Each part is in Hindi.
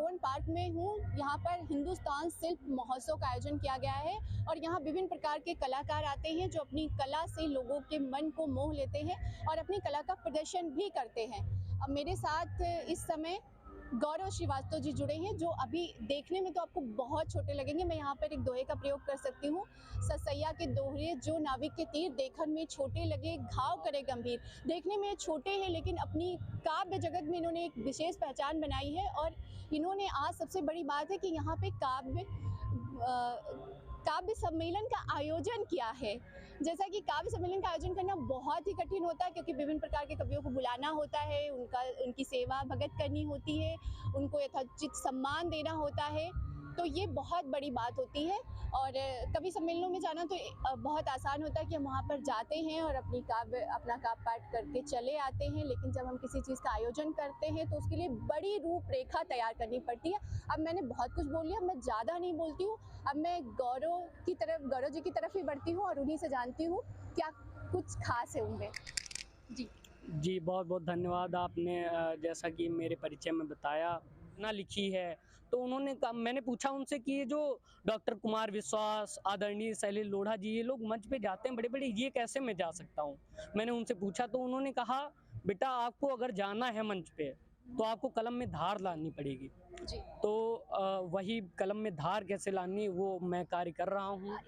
तपोवन पार्क में हूँ। यहाँ पर हिंदुस्तान शिल्प महोत्सव का आयोजन किया गया है और यहाँ विभिन्न प्रकार के कलाकार आते हैं जो अपनी कला से लोगों के मन को मोह लेते हैं और अपनी कला का प्रदर्शन भी करते हैं। अब मेरे साथ इस समय गौरव श्रीवास्तव जी जुड़े हैं जो अभी देखने में तो आपको बहुत छोटे लगेंगे। मैं यहाँ पर एक दोहे का प्रयोग कर सकती हूँ, ससैया के दोहरे जो नाविक के तीर, देखन में छोटे लगे घाव करे गंभीर। देखने में छोटे हैं लेकिन अपनी काव्य जगत में इन्होंने एक विशेष पहचान बनाई है और इन्होंने आज सबसे बड़ी बात है कि यहाँ पे काव्य सम्मेलन का आयोजन किया है। जैसा कि काव्य सम्मेलन का आयोजन करना बहुत ही कठिन होता है क्योंकि विभिन्न प्रकार के कवियों को बुलाना होता है, उनकी सेवा भगत करनी होती है, उनको यथोचित सम्मान देना होता है, तो ये बहुत बड़ी बात होती है। और कवि सम्मेलनों में जाना तो बहुत आसान होता है कि हम वहाँ पर जाते हैं और अपना काव्य पाठ करके चले आते हैं, लेकिन जब हम किसी चीज़ का आयोजन करते हैं तो उसके लिए बड़ी रूपरेखा तैयार करनी पड़ती है। अब मैंने बहुत कुछ बोल लिया, मैं ज़्यादा नहीं बोलती हूँ। अब मैं गौरव जी की तरफ ही बढ़ती हूँ और उन्हीं से जानती हूँ क्या कुछ खास है उनमें। जी, बहुत बहुत धन्यवाद। आपने जैसा कि मेरे परिचय में बताया ना लिखी है, तो उन्होंने कहा, मैंने पूछा उनसे कि ये जो डॉक्टर कुमार विश्वास, आदरणीय शैलेश लोढ़ा जी, ये लोग मंच पे जाते हैं बड़े बड़े, ये कैसे मैं जा सकता हूँ? मैंने उनसे पूछा तो उन्होंने कहा, बेटा आपको अगर जाना है मंच पे तो आपको कलम में धार लानी पड़ेगी। जी। तो वही कलम में धार कैसे लानी, वो मैं कार्य कर रहा हूँ।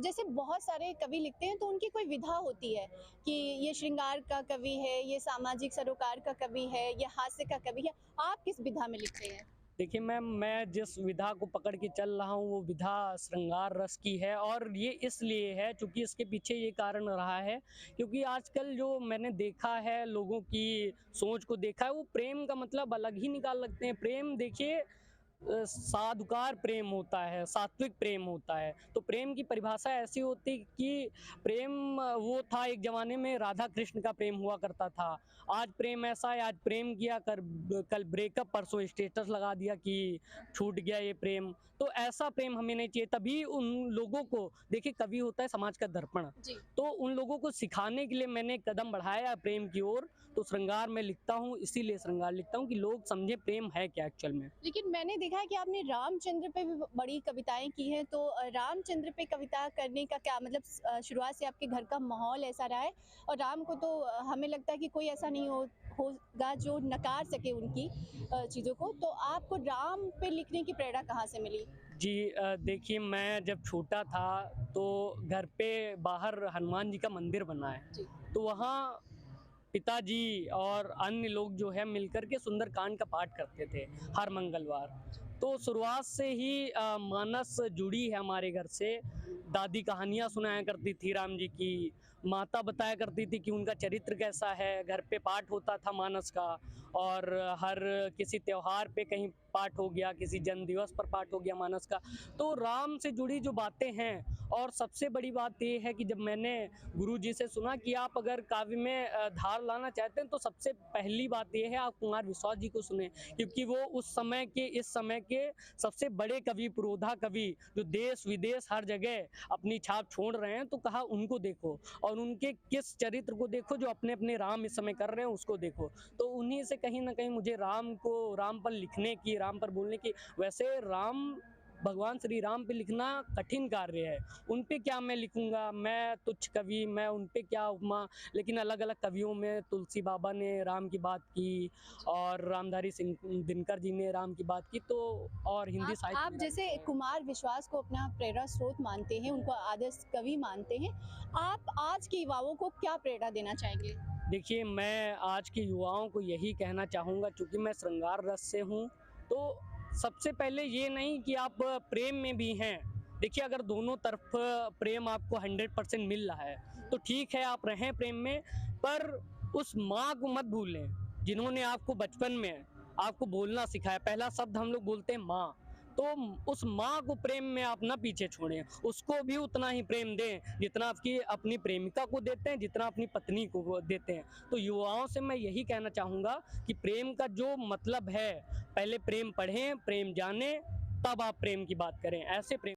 जैसे बहुत सारे कवि लिखते हैं तो उनकी कोई विधा होती है कि ये श्रृंगार का कवि है, ये सामाजिक सरोकार का कवि है, ये हास्य का कवि है। आप किस विधा में लिखते हैं? देखिए मैम, मैं जिस विधा को पकड़ के चल रहा हूँ वो विधा श्रृंगार रस की है, और ये इसलिए है क्योंकि इसके पीछे ये कारण रहा है क्योंकि आजकल जो मैंने देखा है, लोगों की सोच को देखा है, वो प्रेम का मतलब अलग ही निकाल लगते हैं। प्रेम देखिए, साधुकार प्रेम होता है, सात्विक प्रेम होता है। तो प्रेम की परिभाषा ऐसी होती कि प्रेम वो था एक ज़माने में, राधा कृष्ण का प्रेम हुआ करता था। आज प्रेम ऐसा है, आज प्रेम किया कल ब्रेकअप, परसों स्टेटस लगा दिया कि छूट गया ये प्रेम। तो ऐसा प्रेम हमें नहीं चाहिए। तभी उन लोगों को, देखिए कवि होता है समाज का दर्पण, तो उन लोगों को सिखाने के लिए मैंने कदम बढ़ाया प्रेम की ओर। तो श्रृंगार में लिखता हूँ, इसीलिए श्रृंगार लिखता हूँ कि लोग समझे प्रेम है क्या एक्चुअल में। लेकिन मैंने देखा है कि आपने रामचंद्र पे भी बड़ी कविताएं की हैं, तो रामचंद्र पे कविता करने का क्या मतलब? शुरुआत से आपके घर का माहौल ऐसा रहा है और राम को तो हमें लगता है कि कोई ऐसा नहीं होगा जो नकार सके उनकी चीज़ों को। तो आपको राम पे लिखने की प्रेरणा कहाँ से मिली? जी, देखिए मैं जब छोटा था तो घर पे बाहर हनुमान जी का मंदिर बना है, तो वहाँ पिताजी और अन्य लोग जो है मिलकर के सुंदरकांड का पाठ करते थे हर मंगलवार। तो शुरुआत से ही मानस जुड़ी है हमारे घर से। दादी कहानियाँ सुनाया करती थी राम जी की, माता बताया करती थी कि उनका चरित्र कैसा है। घर पे पाठ होता था मानस का, और हर किसी त्योहार पे कहीं पाठ हो गया, किसी जन्म दिवस पर पाठ हो गया मानस का। तो राम से जुड़ी जो बातें हैं, और सबसे बड़ी बात ये है कि जब मैंने गुरुजी से सुना कि आप अगर काव्य में धार लाना चाहते हैं तो सबसे पहली बात ये है आप कुमार विश्वास जी को सुने, क्योंकि वो उस समय के, इस समय के सबसे बड़े कवि, पुरोधा कवि, जो देश विदेश हर जगह अपनी छाप छोड़ रहे हैं। तो कहा उनको देखो और उनके किस चरित्र को देखो, जो अपने अपने राम इस समय कर रहे हैं उसको देखो। तो उन्हीं से कहीं ना कहीं मुझे राम पर लिखने की, राम पर बोलने की, वैसे राम, भगवान श्री राम पे लिखना कठिन कार्य है। उन पे क्या मैं लिखूंगा, मैं तुच्छ कवि, मैं उन पे क्या उपमा। लेकिन अलग अलग कवियों में तुलसी बाबा ने राम की बात की और रामधारी सिंह दिनकर जी ने राम की बात की। तो और हिंदी साहित्य, आप जैसे कुमार विश्वास को अपना प्रेरणा स्रोत मानते हैं, उनको आदर्श कवि मानते हैं, आप आज के युवाओं को क्या प्रेरणा देना चाहेंगे? देखिए मैं आज के युवाओं को यही कहना चाहूँगा, चूँकि मैं श्रृंगार रस से हूँ, तो सबसे पहले ये नहीं कि आप प्रेम में भी हैं। देखिए अगर दोनों तरफ प्रेम आपको 100% मिल रहा है तो ठीक है, आप रहें प्रेम में, पर उस माँ को मत भूलें जिन्होंने आपको बचपन में आपको बोलना सिखाया। पहला शब्द हम लोग बोलते हैं माँ, तो उस माँ को प्रेम में आप ना पीछे छोड़ें, उसको भी उतना ही प्रेम दें जितना आपकी अपनी प्रेमिका को देते हैं, जितना अपनी पत्नी को देते हैं। तो युवाओं से मैं यही कहना चाहूँगा कि प्रेम का जो मतलब है, पहले प्रेम पढ़ें, प्रेम जानें, तब आप प्रेम की बात करें। ऐसे प्रेम